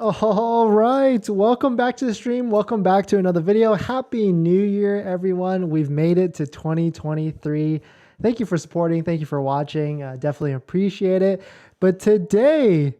All right, welcome back to the stream. Welcome back to another video. Happy New Year, everyone. We've made it to 2023. Thank you for supporting. Thank you for watching. Definitely appreciate it. But today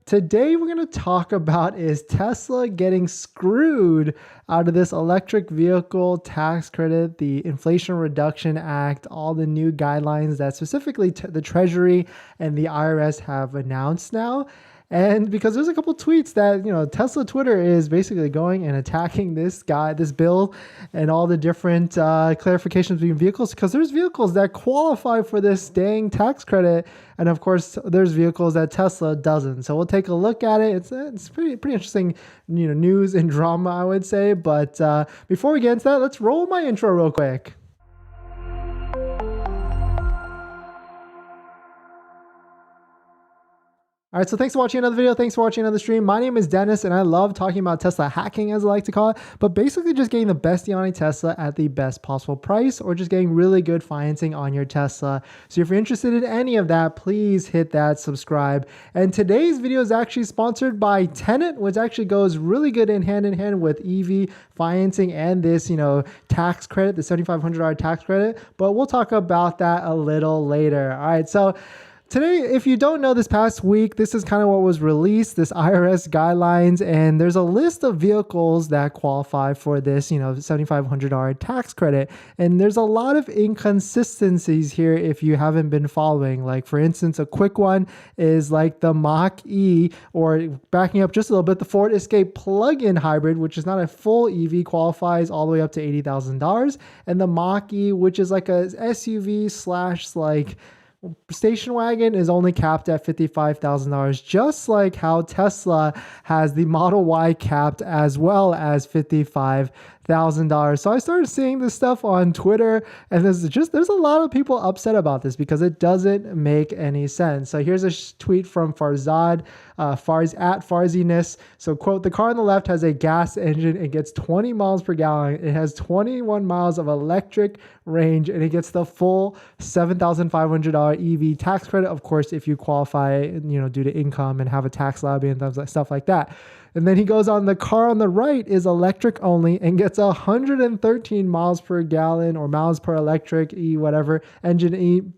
we're going to talk about is Tesla getting screwed out of this electric vehicle tax credit, the Inflation Reduction Act, all the new guidelines that specifically the Treasury and the IRS have announced now. And because there's a couple tweets that, Tesla Twitter is basically going and attacking this bill and all the different clarifications between vehicles, because there's vehicles that qualify for this dang tax credit. And of course, there's vehicles that Tesla doesn't. So we'll take a look at it. It's pretty interesting, news and drama, I would say. But before we get into that, let's roll my intro real quick. All right, so thanks for watching another video. Thanks for watching another stream. My name is Dennis, and I love talking about Tesla hacking, as I like to call it, but basically just getting the best deal on a Tesla at the best possible price, or just getting really good financing on your Tesla. So if you're interested in any of that, please hit that subscribe. And today's video is actually sponsored by Tenet, which actually goes really good in hand with EV financing and this, tax credit, the $7,500 tax credit. But we'll talk about that a little later. All right, so today, if you don't know, this past week, this is kind of what was released, this IRS guidelines, and there's a list of vehicles that qualify for this, $7,500 tax credit. And there's a lot of inconsistencies here if you haven't been following. Like, for instance, a quick one is like the Mach-E, or backing up just a little bit, the Ford Escape plug-in hybrid, which is not a full EV, qualifies all the way up to $80,000. And the Mach-E, which is like a SUV slash like station wagon, is only capped at $55,000, just like how Tesla has the Model Y capped as well as $55,000. So I started seeing this stuff on Twitter, and there's a lot of people upset about this because it doesn't make any sense. So here's a tweet from Farzad, at Farziness. So quote, "The car on the left has a gas engine. It gets 20 miles per gallon. It has 21 miles of electric range, and it gets the full $7,500 EV tax credit. Of course, if you qualify, due to income and have a tax levy and stuff like that." And then he goes on, "The car on the right is electric only and gets 113 miles per gallon, or miles per electric engine,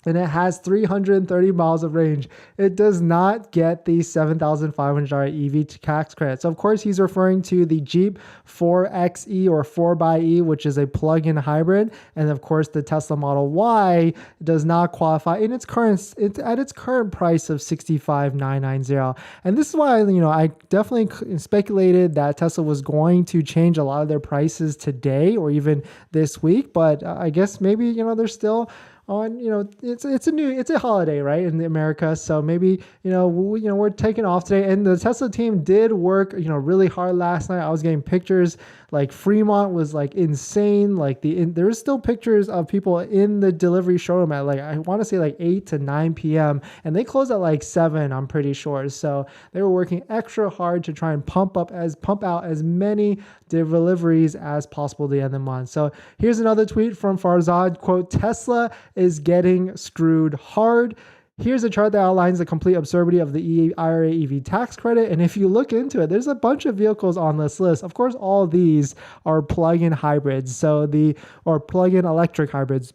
and it has 330 miles of range. It does not get the $7,500 EV tax credit." So of course he's referring to the Jeep 4xe or 4xe, which is a plug-in hybrid. And of course the Tesla Model Y does not qualify at its current price of $65,990. And this is why, I definitely speculated that Tesla was going to change a lot of their prices today or even this week. But I guess maybe, they're still on, it's a holiday, right, in America. So maybe, we're taking off today. And the Tesla team did work, really hard last night. I was getting pictures, like Fremont was like insane. Like there's still pictures of people in the delivery showroom at I want to say 8 to 9 p.m. and they closed at 7, I'm pretty sure. So they were working extra hard to try and pump out as many deliveries as possible at the end of the month. So here's another tweet from Farzad, quote, "Tesla is getting screwed hard. Here's a chart that outlines the complete absurdity of the IRA EV tax credit." And if you look into it, there's a bunch of vehicles on this list. Of course, all of these are plug-in hybrids, or plug-in electric hybrids,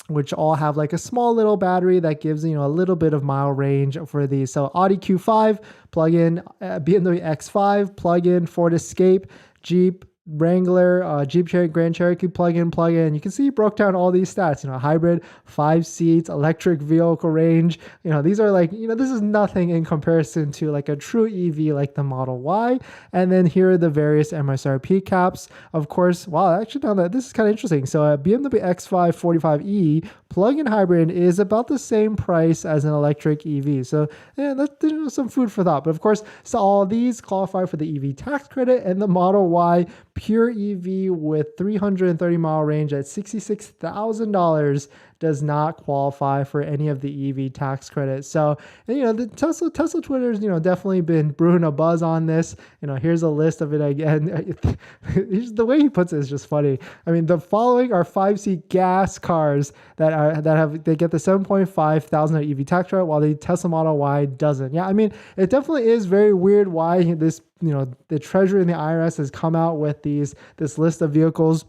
which all have a small little battery that gives a little bit of mile range for these. So Audi Q5 plug-in, BMW X5 plug-in, Ford Escape, Jeep Wrangler, Jeep Grand Cherokee plug-in. You can see he broke down all these stats, hybrid, 5 seats, electric vehicle range. These are this is nothing in comparison to a true EV like the Model Y. And then here are the various MSRP caps. Of course, wow, actually found that this is kind of interesting. So a BMW X5 45e plug-in hybrid is about the same price as an electric EV. So yeah, there's some food for thought. But of course, so all these qualify for the EV tax credit, and the Model Y pure EV with 330 mile range at $66,000 does not qualify for any of the EV tax credits. So, and, the Tesla Twitter's, definitely been brewing a buzz on this. Here's a list of it again. The way he puts it is just funny. I mean, the following are 5-seat gas cars they get the 7.5 thousand EV tax credit, while the Tesla Model Y doesn't. Yeah, I mean, it definitely is very weird why this, the Treasury and the IRS has come out with this list of vehicles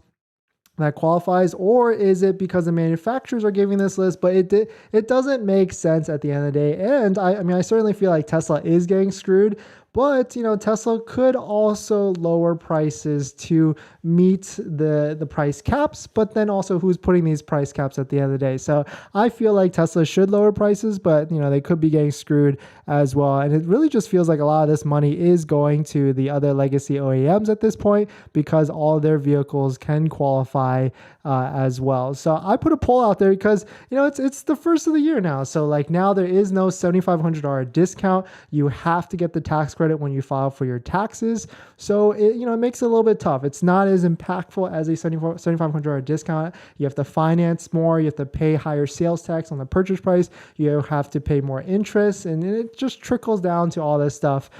that qualifies, or is it because the manufacturers are giving this list? But it doesn't make sense at the end of the day. And I certainly feel like Tesla is getting screwed. But, Tesla could also lower prices to meet the price caps, but then also who's putting these price caps at the end of the day. So I feel like Tesla should lower prices, but, they could be getting screwed as well. And it really just feels like a lot of this money is going to the other legacy OEMs at this point, because all their vehicles can qualify as well. So I put a poll out there because, it's the first of the year now. So like now there is no $7,500 discount. You have to get the tax credit when you file for your taxes. So it makes it a little bit tough. It's not as impactful as a $7,500 discount. You have to finance more. You have to pay higher sales tax on the purchase price. You have to pay more interest, and it just trickles down to all this stuff.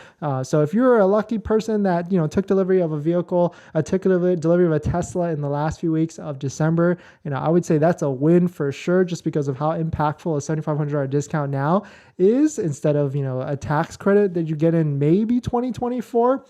So if you're a lucky person that took delivery of a vehicle, took delivery of a Tesla in the last few weeks of December, I would say that's a win for sure, just because of how impactful a $7,500 discount now is, instead of a tax credit that you get in maybe 2024.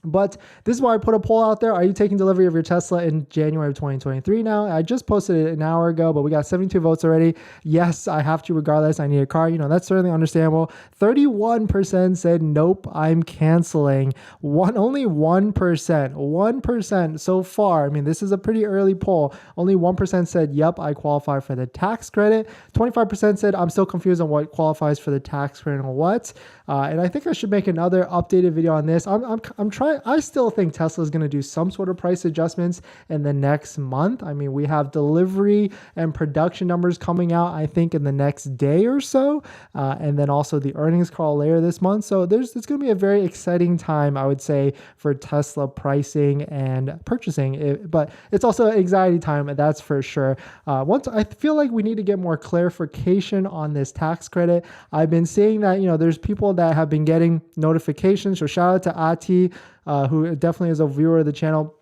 But this is why I put a poll out there. Are you taking delivery of your Tesla in January of 2023 now? I just posted it an hour ago, but we got 72 votes already. Yes, I have to regardless. I need a car. That's certainly understandable. 31% said, nope, I'm canceling. Only 1% so far. I mean, this is a pretty early poll. Only 1% said, yep, I qualify for the tax credit. 25% said, I'm still confused on what qualifies for the tax credit and what. And I think I should make another updated video on this. I'm trying. I still think Tesla is going to do some sort of price adjustments in the next month. I mean, we have delivery and production numbers coming out, I think, in the next day or so. And then also the earnings call later this month. So it's going to be a very exciting time, I would say, for Tesla pricing and purchasing. But it's also anxiety time, that's for sure. I feel like we need to get more clarification on this tax credit. I've been seeing that, there's people that have been getting notifications. So shout out to Ati, who definitely is a viewer of the channel.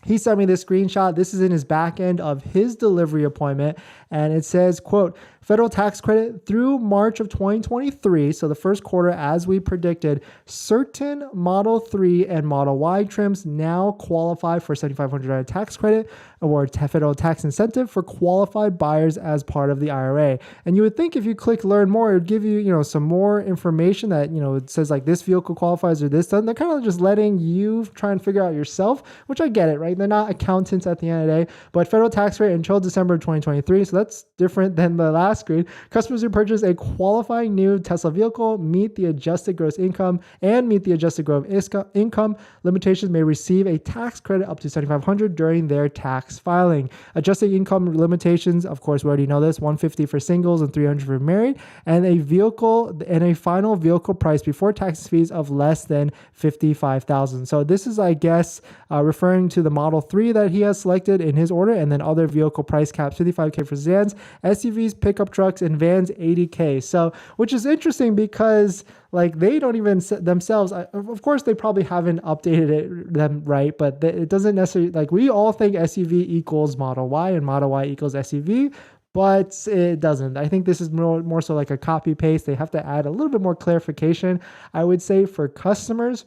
He sent me this screenshot. This is in his back end of his delivery appointment. And it says, quote, federal tax credit through March of 2023, so the first quarter as we predicted, certain Model 3 and Model Y trims now qualify for $7,500 tax credit or federal tax incentive for qualified buyers as part of the IRA. And you would think if you click learn more, it would give you, some more information that, it says like this vehicle qualifies or this doesn't. They're kind of just letting you try and figure out yourself, which I get it, right? They're not accountants at the end of the day, but federal tax rate until December of 2023. So that's different than the last screen. Customers who purchase a qualifying new Tesla vehicle meet the adjusted gross income income limitations may receive a tax credit up to $7,500 during their tax filing. Adjusted income limitations, of course, we already know this, $150 for singles and $300 for married, and a final vehicle price before tax fees of less than $55,000. So this is, I guess, referring to the Model 3 that he has selected in his order, and then other vehicle price caps, $55K for sedans, SUVs, pickup trucks, and vans, $80K. So, which is interesting because like they don't even themselves, of course, they probably haven't updated them right, but it doesn't necessarily, like we all think SUV equals Model Y and Model Y equals SUV, but it doesn't. I think this is more so like a copy paste. They have to add a little bit more clarification, I would say, for customers.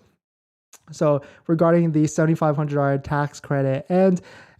So regarding the $7,500 tax credit,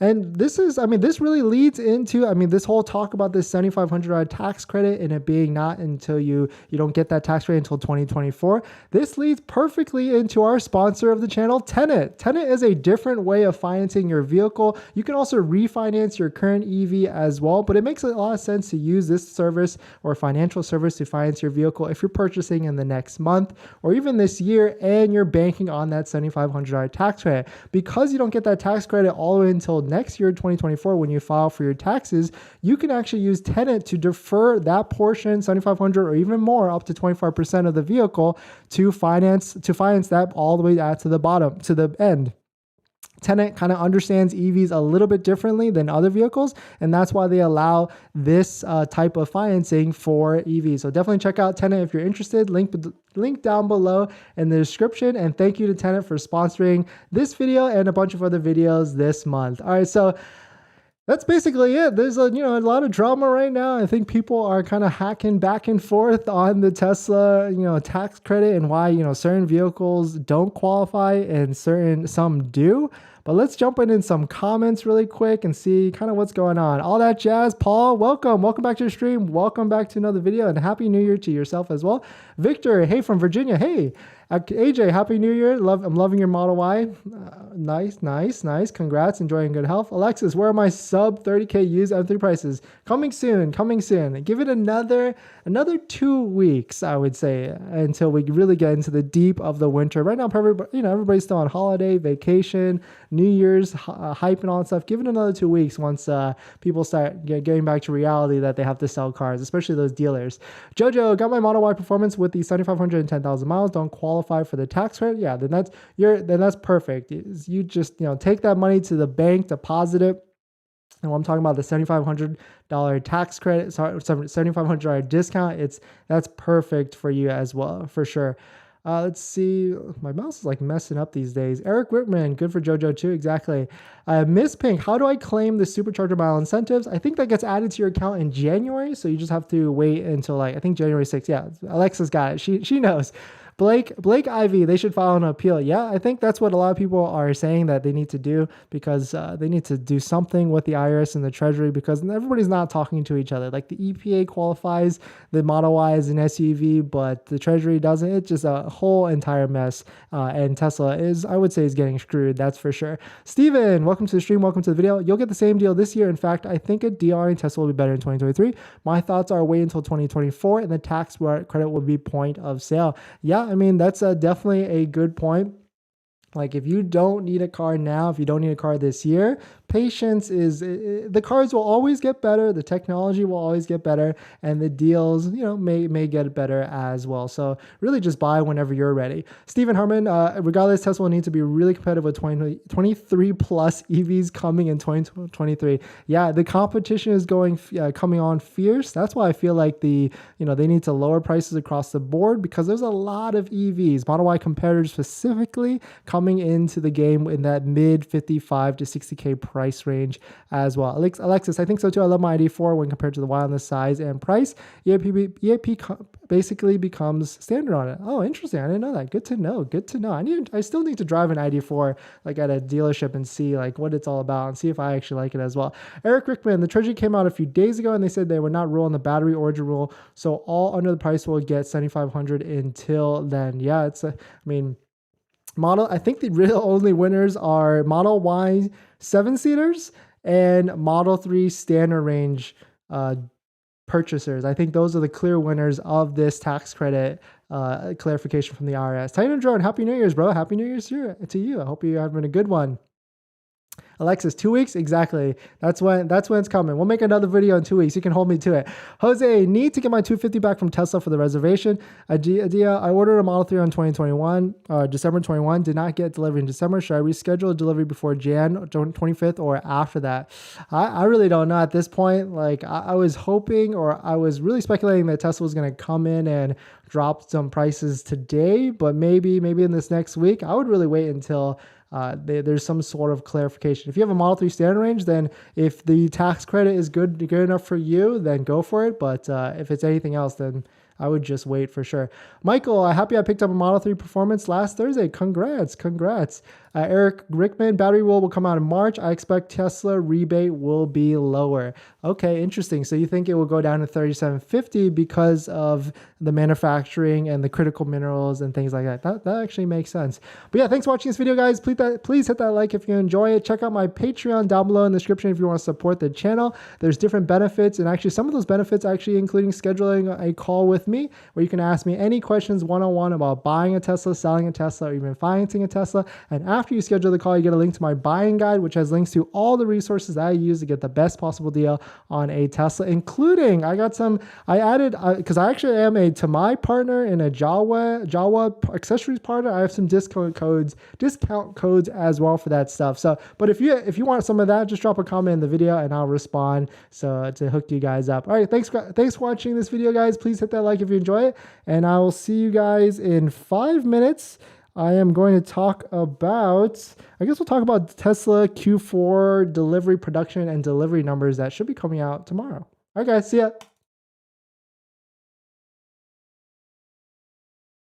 and this is, this really leads into, this whole talk about this $7,500 tax credit and it being not until you don't get that tax rate until 2024. This leads perfectly into our sponsor of the channel, Tenet. Tenet is a different way of financing your vehicle. You can also refinance your current EV as well, but it makes a lot of sense to use this service or financial service to finance your vehicle if you're purchasing in the next month or even this year and you're banking on that $7,500 tax credit. Because you don't get that tax credit all the way until next year, 2024, when you file for your taxes, you can actually use Tenet to defer that portion, $7,500 or even more, up to 25% of the vehicle to finance that all the way out to the bottom, to the end. Tenet kind of understands EVs a little bit differently than other vehicles, and that's why they allow this type of financing for EVs. So definitely check out Tenet if you're interested. Link down below in the description. And thank you to Tenet for sponsoring this video and a bunch of other videos this month. All right, so that's basically it. There's a lot of drama right now. I think people are kind of hacking back and forth on the Tesla tax credit and why certain vehicles don't qualify and some do. But let's jump in some comments really quick and see kind of what's going on. All that jazz. Paul, welcome back to the stream. Welcome back to another video, and happy New Year to yourself as well. Victor, hey, from Virginia. Hey, AJ, happy New Year. I'm loving your Model Y. Nice. Congrats. Enjoying good health. Alexis, where are my sub 30K used M3 prices? Coming soon. Give it another 2 weeks, I would say, until we really get into the deep of the winter. Right now, everybody's still on holiday, vacation, New Year's, hype and all that stuff. Give it another 2 weeks once people start getting back to reality that they have to sell cars, especially those dealers. Jojo, got my Model Y performance with the 7,500 and 10,000 miles. Don't qualify for the tax credit. Yeah, then that's perfect. You just take that money to the bank, deposit it. And when I'm talking about the $7,500 tax credit, sorry, $7,500 discount, that's perfect for you as well, for sure. Let's see. My mouse is like messing up these days. Eric Whitman, good for JoJo too. Exactly. Miss Pink, how do I claim the supercharger mile incentives? I think that gets added to your account in January, so you just have to wait until I think January 6th. Yeah, Alexa's got it. She knows. Blake Ivy, they should file an appeal. Yeah, I think that's what a lot of people are saying that they need to do, because they need to do something with the IRS and the Treasury, because everybody's not talking to each other. Like the EPA qualifies the Model Y as an SUV, but the Treasury doesn't. It's just a whole entire mess. And Tesla I would say, is getting screwed. That's for sure. Steven, welcome to the stream. Welcome to the video. You'll get the same deal this year. In fact, I think a DR in Tesla will be better in 2023. My thoughts are wait until 2024 and the tax credit will be point of sale. Yeah, I mean, that's definitely a good point. Like if you don't need a car now, if you don't need a car this year, patience the cars will always get better. The technology will always get better, and the deals, may get better as well. So really just buy whenever you're ready. Stephen Harmon, regardless, Tesla will need to be really competitive with 23 plus EVs coming in 2023. Yeah, the competition is coming on fierce. That's why I feel like they need to lower prices across the board, because there's a lot of EVs, Model Y competitors specifically, coming into the game in that mid 55 to 60K price range as well. Alexis, I think so too. I love my ID4 when compared to the Y on the size and price. EAP basically becomes standard on it. Oh, interesting. I didn't know that. Good to know. I still need to drive an ID4 like at a dealership and see like what it's all about and see if I actually like it as well. Eric Rickman, the Treasury came out a few days ago and they said they would not rule on the battery origin rule. So all under the price will get 7,500 until then. Yeah, I think the real only winners are Model Y 7-seaters and Model 3 standard range purchasers. I think those are the clear winners of this tax credit clarification from the IRS. Titan Drone, Happy New Year's, bro. Happy New Year's to you. I hope you're having a good one. Alexis, 2 weeks? Exactly. That's when it's coming. We'll make another video in 2 weeks. You can hold me to it. Jose, need to get my 250 back from Tesla for the reservation. Idea, I ordered a Model 3 on December 21, did not get delivery in December. Should I reschedule a delivery before Jan 25th or after that? I really don't know at this point. Like I was hoping, or I was really speculating that Tesla was going to come in and drop some prices today, but maybe in this next week. I would really wait until there's some sort of clarification. If you have a Model 3 standard range, then if the tax credit is good enough for you, then go for it. But if it's anything else, then I would just wait for sure. Michael, happy I picked up a Model 3 Performance last Thursday. Congrats. Eric Rickman, battery will come out in March. I expect Tesla rebate will be lower. Okay, interesting. So you think it will go down to $3,750 because of the manufacturing and the critical minerals and things like that. That actually makes sense. But yeah, thanks for watching this video, guys. Please hit that like if you enjoy it. Check out my Patreon down below in the description if you want to support the channel. There's different benefits, and actually some of those benefits actually including scheduling a call with me where you can ask me any questions one-on-one about buying a Tesla, selling a Tesla, or even financing a Tesla. And after after you schedule the call, you get a link to my buying guide, which has links to all the resources that I use to get the best possible deal on a Tesla, including I added, because I actually am to my partner in a Jawa accessories partner, I have some discount codes as well for that stuff. So, but if you want some of that, just drop a comment in the video and I'll respond so to hook you guys up. All right, thanks for watching this video, guys. Please hit that like if you enjoy it, and I will see you guys in 5 minutes. I am going to talk about, I guess we'll talk about Tesla Q4 delivery production and delivery numbers that should be coming out tomorrow. All right, guys, see ya.